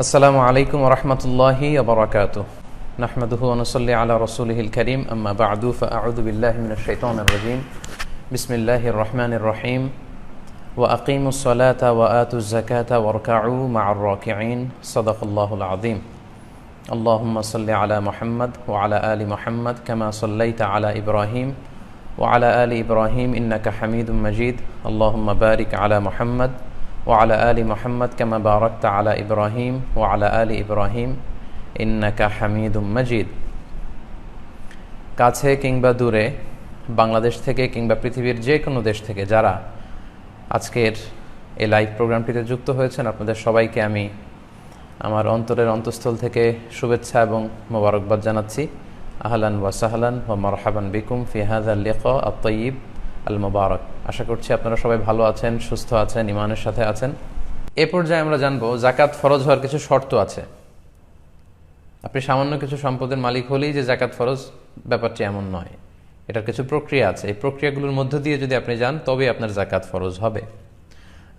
আসসালামু আলাইকুম ওয়া রাহমাতুল্লাহি ওয়া বারাকাতুহু নাহমাদুহু ওয়া নুসাল্লি আলা রাসূলিহিল কারীম আম্মা বা'দু ফাআউযু বিল্লাহি মিনাশ শাইতানির রাজীম বিসমিল্লাহির রহমানির রহিম ওয়া আকিমুস সালাতা ওয়া আতুজ যাকাতা ওয়ারকাউ মা'আর রাকিঈন সাদাকাল্লাহুল আযীম আল্লাহুম্মা সাল্লি আলা মুহাম্মাদ ওয়া আলা আলি মুহাম্মাদ কামা সাল্লাইতা আলা ইব্রাহিম ওয়া আলা আলি ইব্রাহিম ইন্নাকা হামিদুম মাজিদ আল্লাহুম্মা বারিক আলা মুহাম্মাদ وعلى آل محمد كما باركت على إبراهيم وعلى آل إبراهيم إنك حميد مجيد। কাছে কিংবা দূরে, বাংলাদেশ থেকে কিংবা পৃথিবীর যে কোনো দেশ থেকে যারা আজকের এই লাইভ প্রোগ্রামটিতে যুক্ত হয়েছেন, আপনাদের সবাইকে আমি আমার অন্তরের অন্তঃস্থল থেকে শুভেচ্ছা এবং মোবারকবাদ জানাচ্ছি। আহলান ওয়া সাহলান ওয়া মারহাবান বিকুম ফি হাযাল লিকা আত-তাইয়িব আল মুবারক। আশা করছি আপনারা সবাই ভালো আছেন, সুস্থ আছেন, ঈমানের সাথে আছেন। এ পর্যায়ে আমরা জানবো জাকাত ফরজ হওয়ার কিছু শর্ত আছে। আপনি সামান্য কিছু সম্পদের মালিক হলেই যে জাকাত ফরজ, ব্যাপারটি এমন নয়। এটার কিছু প্রক্রিয়া আছে। এই প্রক্রিয়াগুলোর মধ্য দিয়ে যদি আপনি যান তবে আপনার জাকাত ফরজ হবে।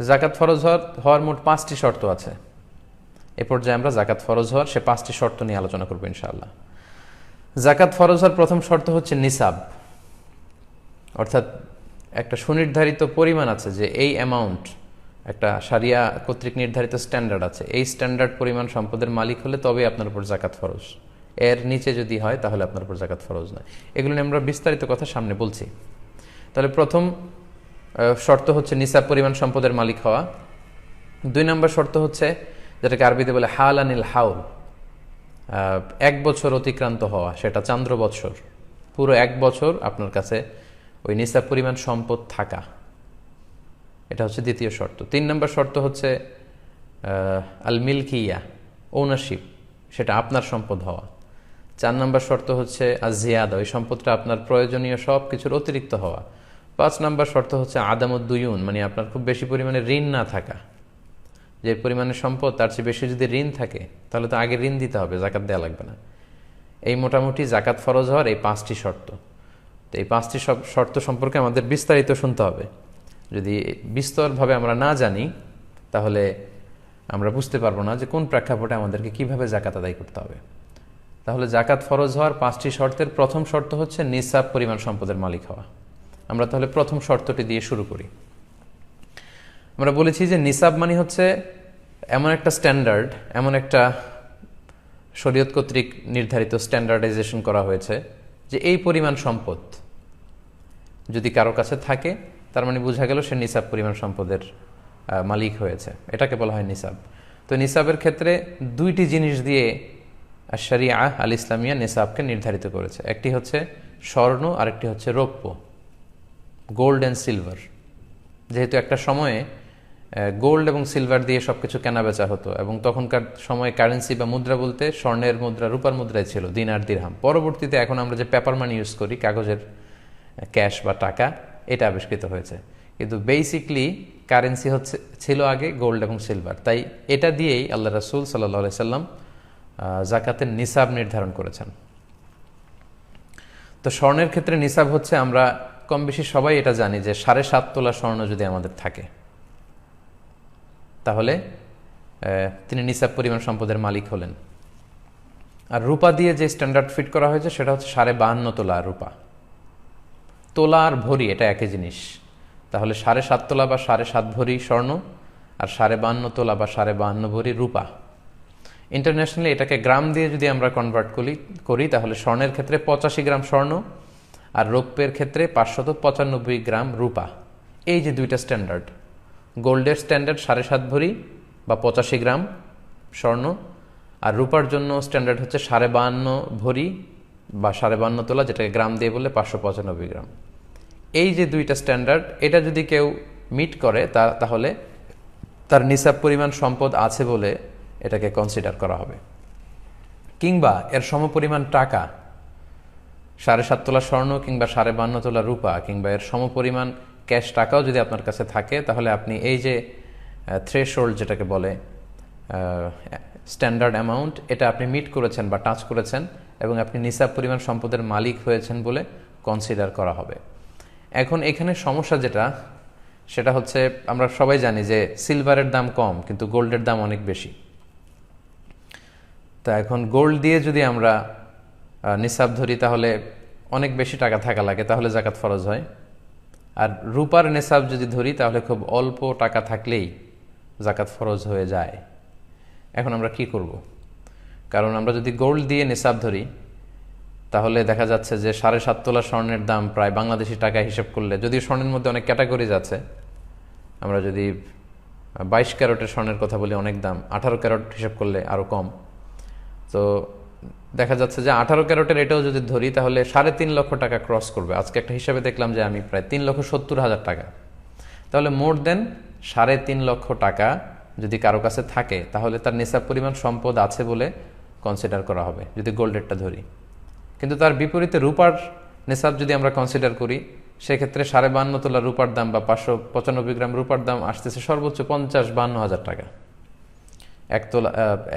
জাকাত ফরজ হওয়ার মোট 5টি শর্ত আছে। এ পর্যায়ে আমরা জাকাত ফরজ হওয়ার সে 5টি শর্ত নিয়ে আলোচনা করবো ইনশাআল্লাহ। জাকাত ফরজ হওয়ার প্রথম শর্ত হচ্ছে নিসাব, অর্থাৎ একটা সুনির্ধারিত পরিমাণ আছে যে এই অ্যামাউন্ট, একটা শারিয়া কর্তৃক নির্ধারিত স্ট্যান্ডার্ড আছে, এই স্ট্যান্ডার্ড পরিমাণ সম্পদের মালিক হলে তবে আপনার উপর জাকাত ফরজ। এর নিচে যদি হয় তাহলে আপনার উপর জাকাত ফরজ নয়। এগুলো নিয়ে আমরা বিস্তারিত কথা সামনে বলছি। তাহলে প্রথম শর্ত হচ্ছে নিসাব পরিমাণ সম্পদের মালিক হওয়া। 2 নম্বর শর্ত হচ্ছে যেটাকে আরবিতে বলে হালানিল হাউল, 1 বছর অতিক্রান্ত হওয়া, সেটা চান্দ্র বৎসর, পুরো 1 বছর আপনার কাছে ওই নিসাব পরিমাণ সম্পদ থাকা, এটা হচ্ছে দ্বিতীয় শর্ত। 3 নম্বর শর্ত হচ্ছে আল মিলকিয়া, ওনারশিপ, সেটা আপনার সম্পদ হওয়া। 4 নম্বর শর্ত হচ্ছে আজিয়াদা, ওই সম্পদটা আপনার প্রয়োজনীয় সব কিছুর অতিরিক্ত হওয়া। 5 নম্বর শর্ত হচ্ছে আদামুদ্দুয়ুন, মানে আপনার খুব বেশি পরিমাণে ঋণ না থাকা। যে পরিমাণে সম্পদ তার চেয়ে বেশি যদি ঋণ থাকে তাহলে তো আগে ঋণ দিতে হবে, জাকাত দেওয়া লাগবে না। এই মোটামুটি জাকাত ফরজ হওয়ার এই 5টি শর্ত। তো এই 5টি শর্ত সম্পর্কে আমাদের বিস্তারিত শুনতে হবে। যদি বিস্তরভাবে আমরা না জানি তাহলে আমরা বুঝতে পারবো না যে কোন প্রেক্ষাপটে আমাদেরকে কিভাবে জাকাত আদায় করতে হবে। তাহলে জাকাত ফরজ হওয়ার 5টি শর্তের প্রথম শর্ত হচ্ছে নিসাব পরিমাণ সম্পদের মালিক হওয়া। আমরা তাহলে প্রথম শর্তটি দিয়ে শুরু করি। আমরা বলেছি যে নিসাব মানে হচ্ছে এমন একটা স্ট্যান্ডার্ড, এমন একটা শরীয়ত কর্তৃক নির্ধারিত স্ট্যান্ডার্ডাইজেশন করা হয়েছে যে এই পরিমাণ সম্পদ যদি কারো কাছে থাকে তার মানে বোঝা গেল সে নিসাব পরিমাণ সম্পদের মালিক হয়েছে, এটাকে বলা হয় নিসাব। তো নিসাবের ক্ষেত্রে 2টি জিনিস দিয়ে শরিয়া আল ইসলামিয়া নিসাবকে নির্ধারিত করেছে। একটি হচ্ছে স্বর্ণ আর একটি হচ্ছে রৌপ্য, গোল্ড অ্যান্ড সিলভার। যেহেতু একটা সময়ে গোল্ড এবং সিলভার দিয়ে সবকিছু কেনা বেচা হতো এবং তখনকার সময়ে কারেন্সি বা মুদ্রা বলতে স্বর্ণের মুদ্রা, রূপার মুদ্রায় ছিল দিনার দিরহাম। পরবর্তীতে এখন আমরা যে পেপার মানি ইউজ করি, কাগজের ক্যাশ বা টাকা, এটা আবিষ্কৃত হয়েছে। কিন্তু বেসিকলি কারেন্সি ছিল আগে গোল্ড এবং সিলভার। তাই এটা দিয়েই আল্লাহ রাসূল সাল্লাল্লাহু আলাইহি সাল্লাম জাকাতের নিসাব নির্ধারণ করেছেন। তো স্বর্ণের ক্ষেত্রে নিসাব হচ্ছে, আমরা কম বেশি সবাই এটা জানি যে 7.5 তোলা স্বর্ণ যদি আমাদের থাকে তাহলে তিনি নিসাব পরিমাণ সম্পদের মালিক হলেন। আর রূপা দিয়ে যে স্ট্যান্ডার্ড ফিট করা হয়েছে সেটা হচ্ছে 52.5 তোলা রূপা। তোলা আর ভরি এটা একই জিনিস। তাহলে 7.5 তোলা বা 7.5 ভরি স্বর্ণ আর 52.5 তোলা বা 52.5 ভরি রূপা। ইন্টারন্যাশনালি এটাকে গ্রাম দিয়ে যদি আমরা কনভার্ট করি তাহলে স্বর্ণের ক্ষেত্রে 85 গ্রাম স্বর্ণ আর রৌপ্যের ক্ষেত্রে 595 গ্রাম রূপা। এই যে 2টা স্ট্যান্ডার্ড, গোল্ডের স্ট্যান্ডার্ড 7.5 ভরি বা 85 গ্রাম স্বর্ণ, আর রূপার জন্য স্ট্যান্ডার্ড হচ্ছে 52.5 ভরি বা 52.5 তোলা, যেটাকে গ্রাম দিয়ে বললে 595 গ্রাম। এই যে 2টা স্ট্যান্ডার্ড, এটা যদি কেউ মিট করে তাহলে তার নিসাব পরিমাণ সম্পদ আছে বলে এটাকে কনসিডার করা হবে। কিংবা এর সমপরিমাণ টাকা, 7.5 তোলা স্বর্ণ কিংবা 52.5 তোলা রূপা কিংবা এর সমপরিমাণ ক্যাশ টাকাও যদি আপনার কাছে থাকে তাহলে আপনি এই যে থ্রেশহোল্ড যেটাকে বলে স্ট্যান্ডার্ড অ্যামাউন্ট, এটা আপনি মিট করেছেন বা টাচ করেছেন এবং আপনি নিসাব পরিমাণ সম্পদের মালিক হয়েছেন বলে কনসিডার করা হবে। এখন এখানে সমস্যা যেটা, সেটা হচ্ছে আমরা সবাই জানি যে সিলভারের দাম কম কিন্তু গোল্ডের দাম অনেক বেশি। তা এখন গোল্ড দিয়ে যদি আমরা নিসাব ধরি তাহলে অনেক বেশি টাকা থাকা লাগে, তাহলে জাকাত ফরজ হয়। আর রূপার নিসাব যদি ধরি তাহলে খুব অল্প টাকা থাকলেই জাকাত ফরজ হয়ে যায়। এখন আমরা কি করব? কারণ আমরা যদি গোল্ড দিয়ে নিসাব ধরি তাহলে দেখা যাচ্ছে যে 7.5 তোলা স্বর্ণের দাম প্রায় বাংলাদেশি টাকায় হিসেব করলে, যদিও স্বর্ণের মধ্যে অনেক ক্যাটাগরিজ আছে, আমরা যদি 22 ক্যারেটের স্বর্ণের কথা বলি অনেক দাম, 18 ক্যারেট হিসেব করলে আরও কম। তো দেখা যাচ্ছে যে 18 ক্যারেটের এটাও যদি ধরি তাহলে 3.5 লক্ষ টাকা ক্রস করবে। আজকে একটা হিসাবে দেখলাম যে আমি প্রায় 3,70,000 টাকা। তাহলে মোর দেন 3.5 লক্ষ টাকা যদি কারো কাছে থাকে তাহলে তার নিসাব পরিমাণ সম্পদ আছে বলে কনসিডার করা হবে যদি গোল্ডেরটা ধরি। কিন্তু তার বিপরীতে রূপার নিসাব যদি আমরা কনসিডার করি সেক্ষেত্রে 52.5 তোলা রূপার দাম বা 595 গ্রাম রূপার দাম আসতেছে সর্বোচ্চ 50-52 টাকা।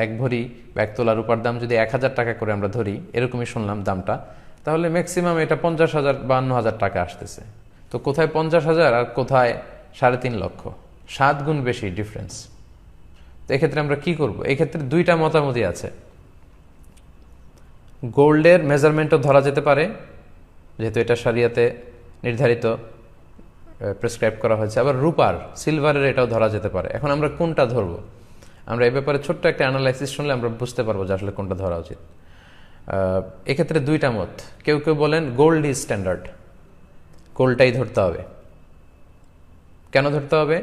এক ভরি বা 1 তোলা রূপার দাম যদি 1,000 টাকা করে আমরা ধরি, এরকমই শুনলাম দামটা, তাহলে ম্যাক্সিমাম এটা 50,000-52,000 টাকা আসতেছে। তো কোথায় 50,000 আর কোথায় 3.5 লক্ষ, 7 গুণ বেশি ডিফারেন্স। তো এক্ষেত্রে আমরা কি করব? এক্ষেত্রে দুইটা মতামতই আছে। গোল্ডের মেজারমেন্টও ধরা যেতে পারে, যেহেতু এটা শরিয়াতে নির্ধারিত প্রেসক্রাইব করা হয়েছে, আবার রূপার সিলভারের এটাও ধরা যেতে পারে। এখন আমরা কোনটা ধরবো? আমরা এই ব্যাপারে ছোট্ট একটা অ্যানালাইসিস শুনলে আমরা বুঝতে পারবো যে আসলে কোনটা ধরা উচিত। এক্ষেত্রে দুইটা মত। কেউ কেউ বলেন গোল্ড ইজ স্ট্যান্ডার্ড, গোল্ডটাই ধরতে হবে। কেন ধরতে হবে?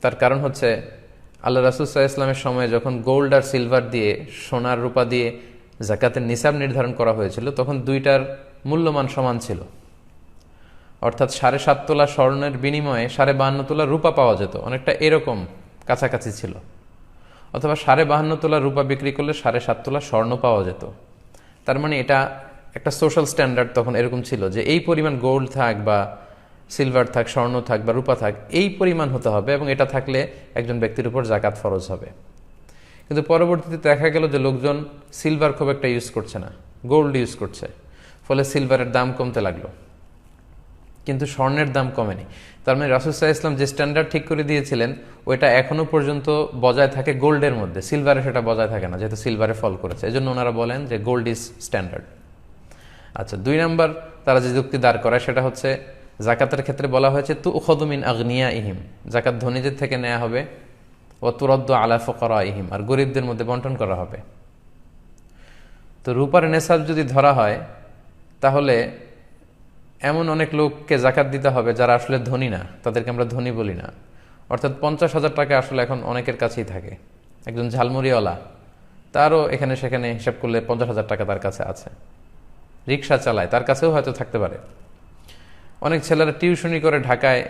তার কারণ হচ্ছে আল্লাহ রাসূল সাল্লাল্লাহু আলাইহি ওয়াসাল্লামের সময় যখন গোল্ড আর সিলভার দিয়ে, সোনার রূপা দিয়ে জাকাতের নিসাব নির্ধারণ করা হয়েছিল তখন দুইটার মূল্যমান সমান ছিল। অর্থাৎ 7.5 তোলা স্বর্ণের বিনিময়ে 52.5 তোলা রূপা পাওয়া যেত, অনেকটা এরকম কাছাকাছি ছিল। অথবা 52.5 তোলা রূপা বিক্রি করলে 7.5 তোলা স্বর্ণ পাওয়া যেত। তার মানে এটা একটা সোশ্যাল স্ট্যান্ডার্ড তখন এরকম ছিল যে এই পরিমাণ গোল্ড থাক বা সিলভার থাক, স্বর্ণ থাক বা রূপা থাক, এই পরিমাণ হতে হবে এবং এটা থাকলে একজন ব্যক্তির উপর জাকাত ফরজ হবে। কিন্তু পরবর্তীতে দেখা গেল যে লোকজন সিলভার খুব একটা ইউজ করছে না, গোল্ড ইউজ করছে, ফলে সিলভারের দাম কমতে লাগলো, কিন্তু স্বর্ণের দাম কমেনি। তার মানে রাসূল সাল্লাল্লাহু আলাইহি ওয়াসাল্লাম যে স্ট্যান্ডার্ড ঠিক করে দিয়েছিলেন ওইটা এখনো পর্যন্ত বজায় থাকে গোল্ডের মধ্যে, সিলভারে সেটা বজায় থাকে না, যেহেতু সিলভারে ফল করেছে। এই জন্য ওনারা বলেন যে গোল্ড ইজ স্ট্যান্ডার্ড। আচ্ছা, 2 নাম্বার তারা যে যুক্তি দাঁড় করায় সেটা হচ্ছে জাকাতের ক্ষেত্রে বলা হয়েছে তুখযু মিন আগনিয়াইহিম, জাকাত ধনীদের থেকে নেওয়া হবে, ওয়া তুরাদ্দু আলা ফুকারাইহিম, আর গরিবদের মধ্যে বন্টন করা হবে। তো রূপার নেসাব যদি ধরা হয় তাহলে এমন অনেক লোককে জাকাত দিতে হবে যারা আসলে ধনী না, তাদেরকে আমরা ধনী বলি না। অর্থাৎ 50,000 টাকা আসলে এখন অনেকের কাছেই থাকে। একজন ঝালমুড়িওয়ালা, তারও এখানে সেখানে হিসাব করলে 50,000 টাকা তার কাছে আছে। রিক্সা চালায়, তার কাছেও হয়তো থাকতে পারে। অনেক ছেলেরা টিউশনি করে ঢাকায়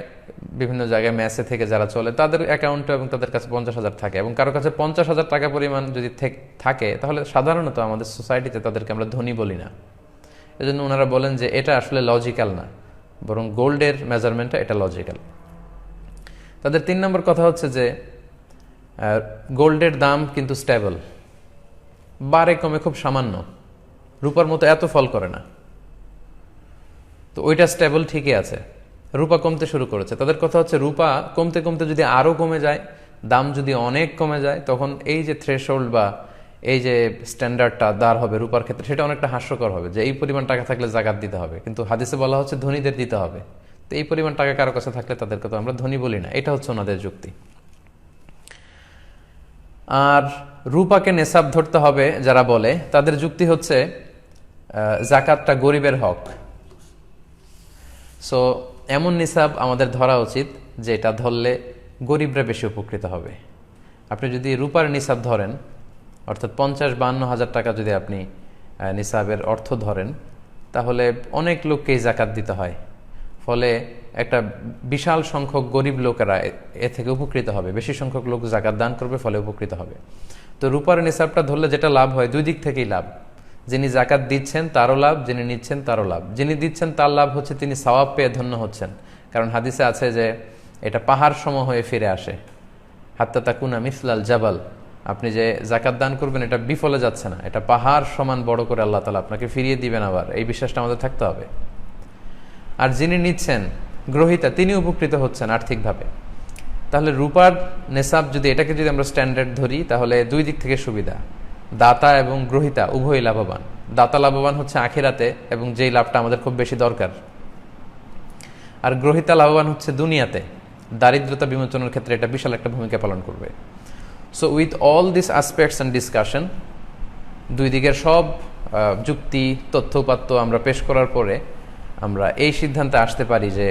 বিভিন্ন জায়গায় মেসে থেকে যারা চলে, তাদের অ্যাকাউন্টে এবং তাদের কাছে 50,000 থাকে, এবং কারো কাছে 50,000 টাকা পরিমাণ যদি থাকে তাহলে সাধারণত আমাদের সোসাইটিতে তাদেরকে আমরা ধনী বলি না। এজন্য ওনারা বলেন যে এটা আসলে লজিক্যাল না, বরং গোল্ডের মেজারমেন্টটা এটা লজিক্যাল। তাদের 3 নম্বর কথা হচ্ছে যে গোল্ডের দাম কিন্তু স্টেবল, বারে কমে খুব সামান্য, রূপার মতো এত ফল করে না। তো ওইটা স্টেবল ঠিকই আছে, রূপা কমতে শুরু করেছে। তাদের কথা হচ্ছে রূপা কমতে কমতে যদি আরও কমে যায়, দাম যদি অনেক কমে যায়, তখন এই যে থ্রেশহোল্ড বা এই যে স্ট্যান্ডার্ডটা দাঁড় হবে রূপার ক্ষেত্রে, সেটা অনেকটা হাস্যকর হবে যে এই পরিমাণ টাকা থাকলে জাকাত দিতে হবে, কিন্তু হাদিসে বলা হচ্ছে ধনীদের দিতে হবে। তো এই পরিমাণ টাকা কারো কাছে থাকলে তাদেরকে তো আমরা ধনী বলি না, এটা হচ্ছে ওনাদের যুক্তি। আর রূপাকে নেসাব ধরতে হবে যারা বলে, তাদের যুক্তি হচ্ছে জাকাতটা গরিবের হক। সো এমন নিসাব আমাদের ধরা উচিত যে এটা ধরলে গরিবরা বেশি উপকৃত হবে। আপনি যদি রূপার নিসাব ধরেন, অর্থাৎ 50-52 হাজার টাকা যদি আপনি নিসাবের অর্থ ধরেন, তাহলে অনেক লোককেই জাকাত দিতে হয়, ফলে একটা বিশাল সংখ্যক গরিব লোকেরা এ থেকে উপকৃত হবে, বেশি সংখ্যক লোক জাকাত দান করবে, ফলে উপকৃত হবে। তো রূপার নিসাবটা ধরলে যেটা লাভ হয়, দুই দিক থেকেই লাভ। যিনি জাকাত দিচ্ছেন তারও লাভ, যিনি নিচ্ছেন তারও লাভ। যিনি দিচ্ছেন তার লাভ হচ্ছে তিনি সওয়াব পেয়ে ধন্য হচ্ছেন, কারণ হাদিসে আছে যে এটা পাহাড় সম হয়ে ফিরে আসে, হাত্তা তাকুনা মিসলাল জাবাল। আপনি যে জাকাত দান করবেন এটা বিফলে যাচ্ছে না, এটা পাহাড় সমান বড় করে আল্লাহ তাআলা আপনাকে ফিরিয়ে দিবেন। আবার এই বিশ্বাসটা আমাদের থাকতে হবে। আর যিনি নিচ্ছেন, গ্রহীতা, তিনি উপকৃত হচ্ছেন আর্থিকভাবে। তাহলে রূপার নেসাব যদি, এটাকে যদি আমরা স্ট্যান্ডার্ড ধরি, তাহলে দুই দিক থেকে সুবিধা। দাতা এবং গ্রহীতা উভয়ই লাভবান। দাতা লাভবান হচ্ছে আখিরাতে এবং যেই লাভটা আমাদের খুব বেশি দরকার, আর গ্রহীতা লাভবান হচ্ছে দুনিয়াতে, দারিদ্রতা বিমোচনের ক্ষেত্রে এটা বিশাল একটা ভূমিকা পালন করবে। So with all this aspects and discussion, দুই দিকের সব যুক্তি তথ্যপাত্য আমরা পেশ করার পরে আমরা এই সিদ্ধান্তে আসতে পারি যে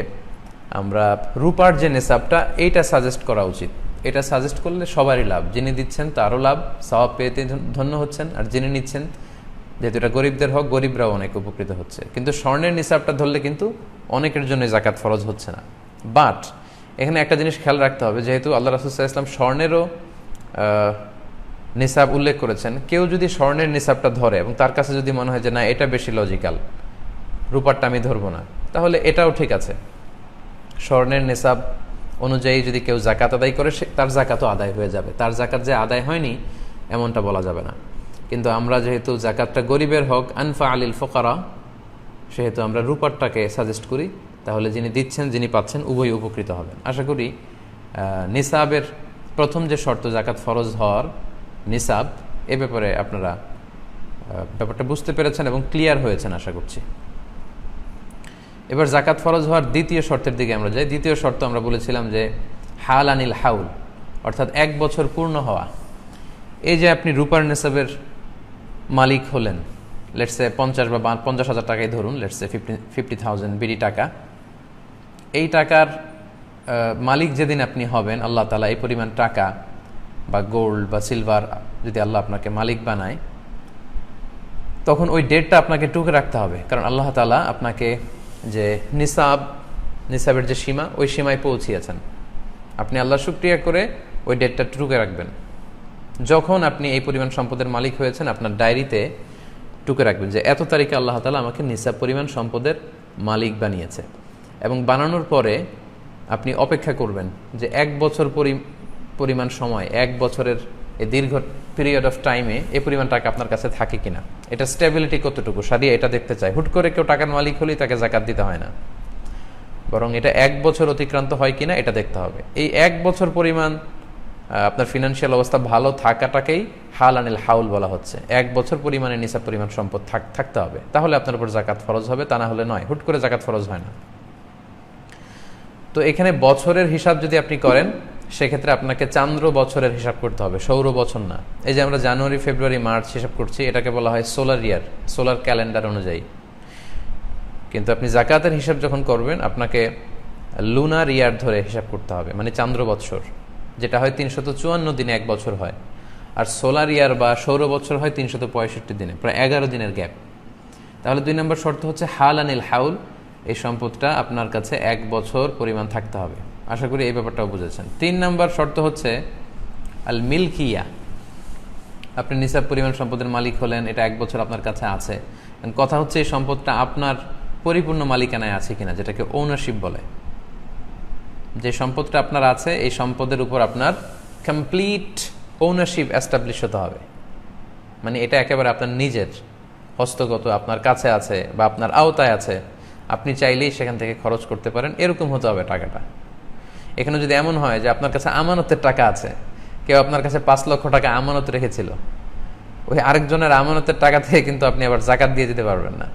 আমরা রূপার যে নেশাবটা এইটা সাজেস্ট করা উচিত। এটা সাজেস্ট করলে সবারই লাভ, যিনি দিচ্ছেন তারও লাভ, সওয়াব পেতে ধন্য হচ্ছেন, আর যিনি নিচ্ছেন যেহেতু এটা গরিবদের হক, গরিবরাও অনেক উপকৃত হচ্ছে। কিন্তু স্বর্ণের নিসাবটা ধরলে কিন্তু অনেকের জন্য জাকাত ফরজ হচ্ছে না। বাট এখানে একটা জিনিস খেয়াল রাখতে হবে, যেহেতু আল্লাহ রাসূল সাল্লাল্লাহু আলাইহি ওয়াসাল্লাম স্বর্ণেরও নিসাব উল্লেখ করেছেন, কেউ যদি স্বর্ণের নিসাবটা ধরে এবং তার কাছে যদি মনে হয় যে না এটা বেশি লজিক্যাল, রূপারটা আমি ধরবো না, তাহলে এটাও ঠিক আছে। স্বর্ণের নিসাব অনুযায়ী যদি কেউ জাকাত আদায় করে তার জাকাতও আদায় হয়ে যাবে, তার জাকাত যে আদায় হয়নি এমনটা বলা যাবে না। কিন্তু আমরা যেহেতু জাকাতটা গরিবের হক, আনফা আলিল ফোকারা, সেহেতু আমরা রূপারটাকে সাজেস্ট করি, তাহলে যিনি দিচ্ছেন যিনি পাচ্ছেন উভয়ই উপকৃত হবেন। আশা করি নিসাবের প্রথম যে শর্ত জাকাত ফরজ হওয়ার নিসাব, এ ব্যাপারে আপনারা ব্যাপারটা বুঝতে পেরেছেন এবং ক্লিয়ার হয়েছেন আশা করছি। এবার জাকাত ফরজ হওয়ার দ্বিতীয় শর্তের দিকে আমরা যাই। দ্বিতীয় শর্ত আমরা বলেছিলাম যে হাল আনিল হাউল, অর্থাৎ 1 বছর পূর্ণ হওয়া। এই যে আপনি রূপার নিসাবের মালিক হলেন, লেটসে 50 বা 50,000 টাকাই ধরুন, লেটসে 50,000 বিডি টাকা। এই টাকার মালিক যেদিন আপনি হবেন, আল্লাহ তাআলা এই পরিমাণ টাকা বা গোল্ড বা সিলভার যদি আল্লাহ আপনাকে মালিক বানায়, তখন ওই ডেটটা আপনাকে টুকে রাখতে হবে। কারণ আল্লাহ তাআলা আপনাকে যে নিসাবের যে সীমা, ওই সীমায় পৌঁছিয়েছেন। আপনি আল্লাহ শুকরিয়া করে ওই ডেটটা টুকে রাখবেন। যখন আপনি এই পরিমাণ সম্পদের মালিক হয়েছেন, আপনার ডায়েরিতে টুকে রাখবেন যে এত তারিখে আল্লাহ তাআলা আমাকে নিসাব পরিমাণ সম্পদের মালিক বানিয়েছে। এবং বানানোর পরে আপনি অপেক্ষা করবেন যে 1 বছর পরিমাণ সময়, 1 বছরের এই দীর্ঘ পিরিয়ড অফ টাইমে এই পরিমাণ টাকা আপনার কাছে থাকে কিনা, এটা স্টেবিলিটি কতটুকু, সারিয়া এটা দেখতে চাই। হুট করে কেউ টাকার মালিক হলেই তাকে জাকাত দিতে হয় না, বরং এটা 1 বছর অতিক্রান্ত হয় কিনা এটা দেখতে হবে। এই 1 বছর পরিমাণ আপনার ফিনান্সিয়াল অবস্থা ভালো থাকাটাকেই হাল আনিল হাউল বলা হচ্ছে। 1 বছর পরিমাণে নিসাব পরিমাণ সম্পদ থাকতে হবে, তাহলে আপনার উপর জাকাত ফরজ হবে, তা না হলে নয়। হুট করে জাকাত ফরজ হয় না। তো এখানে বছরের হিসাব যদি আপনি করেন, সেক্ষেত্রে আপনাকে চান্দ্র বছরের হিসাব করতে হবে, সৌর বছর না। এই যে আমরা জানুয়ারি, ফেব্রুয়ারি, মার্চ হিসাব করছি, এটাকে বলা হয় সোলার ইয়ার, সোলার ক্যালেন্ডার অনুযায়ী। কিন্তু আপনি জাকাতের হিসাব যখন করবেন, আপনাকে লুনার ইয়ার ধরে হিসাব করতে হবে, মানে চান্দ্র বৎসর, যেটা হয় 354 দিনে 1 বছর হয়। আর সোলার ইয়ার বা সৌর বছর হয় 365 দিনে, প্রায় 11 দিনের গ্যাপ। তাহলে 2 নম্বর শর্ত হচ্ছে হাল আনিল হাউল, এই সম্পদটা আপনার কাছে 1 বছর পরিমাণ থাকতে হবে। আশা করি এই ব্যাপারটাও বুঝেছেন। 3 নম্বর শর্ত হচ্ছে আল মিলকিয়া, আপনি নিসাব পরিমাণ সম্পদের মালিক হলেন, এটা 1 বছর আপনার কাছে আছে। কথা হচ্ছে এই সম্পদটা আপনার পরিপূর্ণ মালিকানায় আছে কিনা, যেটাকে ওনারশিপ বলে। যে সম্পদটা আপনার আছে, এই সম্পদের উপর আপনার কমপ্লিট ওনারশিপ এস্টাবলিশ হতে হবে, মানে এটা একেবারে আপনার নিজের হস্তগত, আপনার কাছে আছে বা আপনার আওতায় আছে, আপনি চাইলেই সেখান থেকে খরচ করতে পারেন, এরকম হতে হবে টাকাটা। এখানে যদি এমন হয় যে আপনার কাছে আমানতের টাকা আছে, কেউ আপনার কাছে 5 লক্ষ টাকা আমানত রেখেছিল, ওই আরেকজনের আমানতের টাকা থেকে কিন্তু আপনি আবার জাকাত দিয়ে দিতে পারবেন না,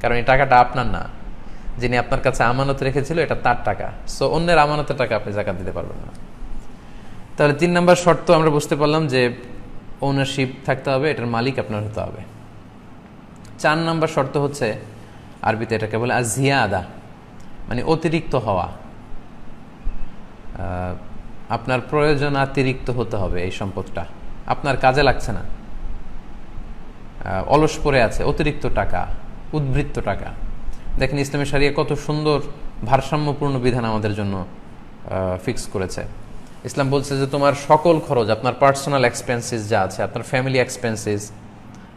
কারণ এই টাকাটা আপনার না। যিনি আপনার কাছে আমানত রেখেছিল, এটা তার টাকা। সো অন্যের আমানতের টাকা আপনি জাকাত দিতে পারবেন না। তাহলে 3 নম্বর শর্ত আমরা বুঝতে পারলাম যে ওনারশিপ থাকতে হবে, এটার মালিক আপনার হতে হবে। 4 নম্বর শর্ত হচ্ছে, আরবিতে এটাকে বলে আজিয়াদা, মানে অতিরিক্ত হওয়া। আপনার প্রয়োজনাতিরিক্ত হতে হবে এই সম্পদটা, আপনার কাজে লাগছে না, অলস পড়ে আছে, অতিরিক্ত টাকা, উদ্বৃত্ত টাকা। দেখেন ইসলামী শরিয়া কত সুন্দর ভারসাম্যপূর্ণ বিধান আমাদের জন্য ফিক্স করেছে। ইসলাম বলছে যে তোমার সকল খরচ, আপনার পার্সোনাল এক্সপেন্সেস যা আছে, আপনার ফ্যামিলি এক্সপেন্সেস,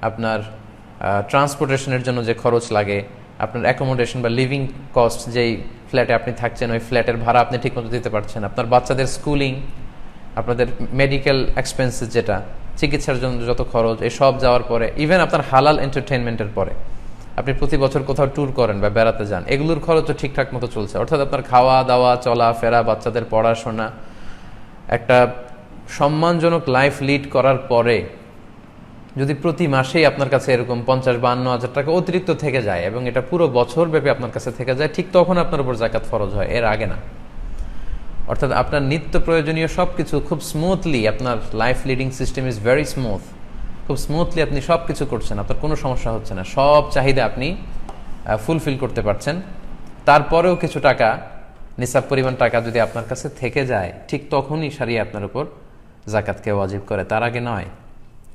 আপনার ট্রান্সপোর্টেশনের জন্য যে খরচ লাগে, আপনার অ্যাকোমোডেশন বা লিভিং কস্ট, যেই ফ্ল্যাটে আপনি থাকছেন ওই ফ্ল্যাটের ভাড়া আপনি ঠিকমতো দিতে পারছেন, আপনার বাচ্চাদের স্কুলিং, আপনাদের মেডিকেল এক্সপেন্সেস, যেটা চিকিৎসার জন্য যত খরচ, এসব যাওয়ার পরে, ইভেন আপনার হালাল এন্টারটেনমেন্টের পরে আপনি প্রতি বছর কোথাও ট্যুর করেন বা বেড়াতে যান, এগুলোর খরচও ঠিকঠাক মতো চলছে। অর্থাৎ আপনার খাওয়া দাওয়া, চলা ফেরা, বাচ্চাদের পড়াশোনা, একটা সম্মানজনক লাইফ লিড করার পরে যদি প্রতি মাসেই আপনার কাছে এরকম 50-52 হাজার টাকা অতিরিক্ত থেকে যায় এবং এটা পুরো বছর ব্যাপী আপনার কাছে থেকে যায়, ঠিক তখন আপনার উপর জাকাত ফরজ হয়, এর আগে না। অর্থাৎ আপনার নিত্য প্রয়োজনীয় সব কিছু খুব স্মুথলি, আপনার life leading system is very smooth, খুব স্মুথলি আপনি সব কিছু করছেন, আপনার কোনো সমস্যা হচ্ছে না, সব চাহিদা আপনি ফুলফিল করতে পারছেন, তারপরেও কিছু টাকা, নিসাব পরিমাণ টাকা যদি আপনার কাছে থেকে যায়, ঠিক তখনই সারিয়ে আপনার উপর জাকাতকে ওয়াজিব করে, তার আগে নয়।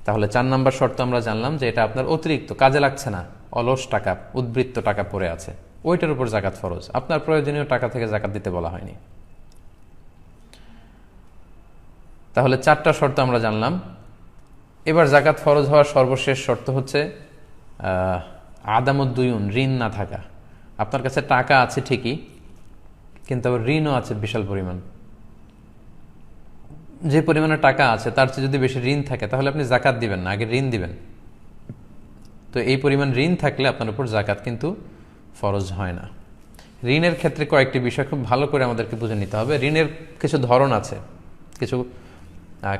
তাহলে 4 নম্বর শর্ত আমরা জানলাম যে এটা আপনার অতিরিক্ত কাজে লাগছে না, অলস টাকা, উদ্বৃত্ত টাকা পড়ে আছে, ওইটার উপর জাকাত ফরজ, আপনার প্রয়োজনীয় টাকা থেকে জাকাত দিতে বলা হয়নি। তাহলে 4টা শর্ত আমরা জানলাম। এবার জাকাত ফরজ হওয়ার সর্বশেষ শর্ত হচ্ছে আদামুদ্দুয়ুন, ঋণ না থাকা। আপনার কাছে টাকা আছে ঠিকই, কিন্তু আবার ঋণও আছে বিশাল পরিমাণ। যে পরিমাণে টাকা আছে তার চেয়ে যদি বেশি ঋণ থাকে তাহলে আপনি জাকাত দিবেন না, আগে ঋণ দিবেন। তো এই পরিমাণ ঋণ থাকলে আপনার উপর জাকাত কিন্তু ফরজ হয় না। ঋণের ক্ষেত্রে কয়েকটি বিষয় খুব ভালো করে আমাদেরকে বুঝে নিতে হবে। ঋণের কিছু ধরন আছে, কিছু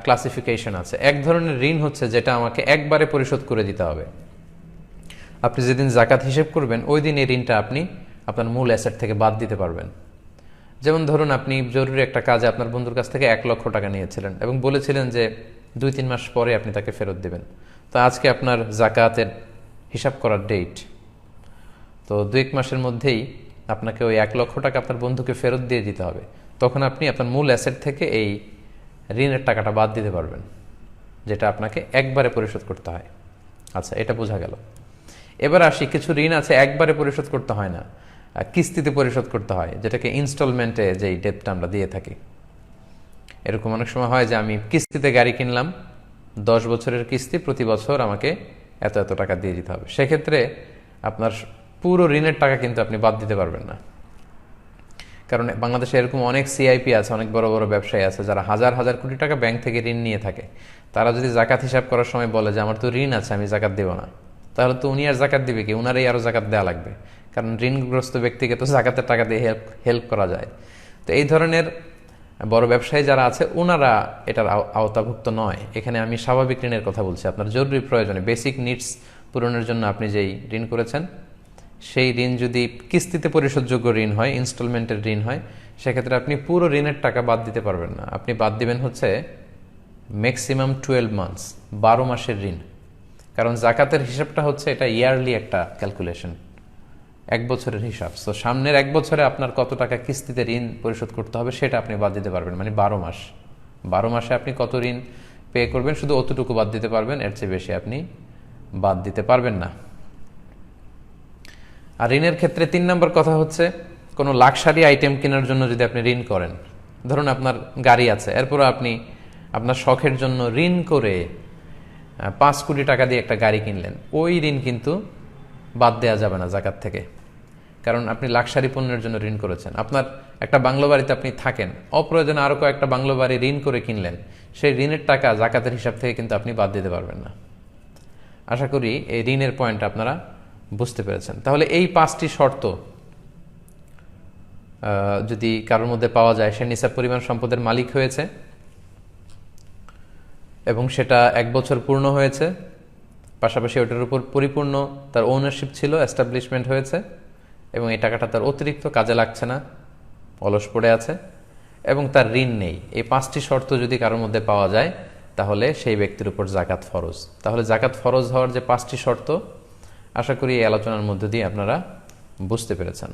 ক্লাসিফিকেশন আছে। এক ধরনের ঋণ হচ্ছে যেটা আমাকে একবারে পরিশোধ করে দিতে হবে। আপনি যেদিন জাকাত হিসেব করবেন ওই দিন এই ঋণটা আপনি আপনার মূল অ্যাসেট থেকে বাদ দিতে পারবেন। যেমন ধরুন, আপনি জরুরি একটা কাজে আপনার বন্ধুর কাছ থেকে 1 লক্ষ টাকা নিয়েছিলেন এবং বলেছিলেন যে 2-3 মাস পরে আপনি তাকে ফেরত দেবেন। তো আজকে আপনার জাকাতের হিসাব করার ডেট, তো 2-1 মাসের মধ্যেই আপনাকে ওই 1 লক্ষ টাকা আপনার বন্ধুকে ফেরত দিয়ে দিতে হবে। তখন আপনি আপনার মূল অ্যাসেট থেকে এই ঋণের টাকাটা বাদ দিতে পারবেন, যেটা আপনাকে একবারে পরিশোধ করতে হয়। আচ্ছা, এটা বোঝা গেল। এবার আসি, কিছু ঋণ আছে একবারে পরিশোধ করতে হয় না, কিস্তিতে পরিশোধ করতে হয়, যেটাকে ইনস্টলমেন্টে যেই ডেটটা আমরা দিয়ে থাকি। এরকম অনেক সময় হয় যে আমি কিস্তিতে গাড়ি কিনলাম, 10 বছরের কিস্তি, প্রতি বছর আমাকে এত এত টাকা দিয়ে দিতে হবে। সেক্ষেত্রে আপনার পুরো ঋণের টাকা কিন্তু আপনি বাদ দিতে পারবেন না, কারণ বাংলাদেশে এরকম অনেক সিআইপি আছে, অনেক বড় বড় ব্যবসায়ী আছে যারা হাজার হাজার কোটি টাকা ব্যাংক থেকে ঋণ নিয়ে থাকে। তারা যদি জাকাত হিসাব করার সময় বলে যে আমার তো ঋণ আছে, আমি জাকাত দেব না, তাহলে তো উনি আর জাকাত দিবে কি? উনারই আরও জাকাত দেওয়া লাগবে, কারণ ঋণগ্রস্ত ব্যক্তিকে তো জাকাতের টাকা দিয়ে হেল্প করা যায়। তো এই ধরনের বড় ব্যবসায়ী যারা আছে ওনারা এটার আওতাভুক্ত নয়। এখানে আমি স্বাভাবিক ঋণের কথা বলছি, আপনার জরুরি প্রয়োজনে বেসিক নিডস পূরণের জন্য আপনি যেই ঋণ করেছেন, সেই ঋণ যদি কিস্তিতে পরিশোধযোগ্য ঋণ হয়, ইনস্টলমেন্টের ঋণ হয়, সেক্ষেত্রে আপনি পুরো ঋণের টাকা বাদ দিতে পারবেন না। আপনি বাদ দিবেন হচ্ছে ম্যাক্সিমাম 12 মান্থস, 12 মাসের ঋণ। কারণ জাকাতের হিসাবটা হচ্ছে এটা ইয়ারলি একটা ক্যালকুলেশন, 1 বছরের হিসাব। তো সামনের 1 বছরে আপনার কত টাকা কিস্তিতে ঋণ পরিশোধ করতে হবে সেটা আপনি বাদ দিতে পারবেন, মানে 12 মাস। 12 মাসে আপনি কত ঋণ পে করবেন শুধু অতটুকু বাদ দিতে পারবেন, এর চেয়ে বেশি আপনি বাদ দিতে পারবেন না। আর ঋণের ক্ষেত্রে 3 নম্বর কথা হচ্ছে, কোনো লাক্সারি আইটেম কেনার জন্য যদি আপনি ঋণ করেন, ধরুন আপনার গাড়ি আছে, এরপর আপনি আপনার শখের জন্য ঋণ করে 5 কোটি টাকা দিয়ে একটা গাড়ি কিনলেন, ওই ঋণ কিন্তু বাদ দেওয়া যাবে না জাকাত থেকে, কারণ আপনি লাক্সারি পণ্যের জন্য ঋণ করেছেন। আপনার একটা বাংলো বাড়িতে আপনি থাকেন, অপ্রয়োজনে আরও কয়েকটা বাংলো বাড়ি ঋণ করে কিনলেন, সেই ঋণের টাকা জাকাতের হিসাব থেকে কিন্তু আপনি বাদ দিতে পারবেন না। আশা করি এই ঋণের পয়েন্ট আপনারা বুঝতে পেরেছেন। তাহলে এই 5টি শর্ত যদি কারোর মধ্যে পাওয়া যায়, সে নিসাব পরিমাণ সম্পদের মালিক হয়েছে এবং সেটা 1 বছর পূর্ণ হয়েছে, পাশাপাশি ওটার উপর পরিপূর্ণ তার ওনারশিপ ছিল, এস্টাবলিশমেন্ট হয়েছে, এবং এই টাকাটা তার অতিরিক্ত কাজে লাগছে না, অলস পড়ে আছে, এবং তার ঋণ নেই। এই 5টি শর্ত যদি কারোর মধ্যে পাওয়া যায় তাহলে সেই ব্যক্তির উপর জাকাত ফরজ। তাহলে জাকাত ফরজ হওয়ার যে 5টি শর্ত, আশা করি এই আলোচনার মধ্য দিয়ে আপনারা বুঝতে পেরেছেন।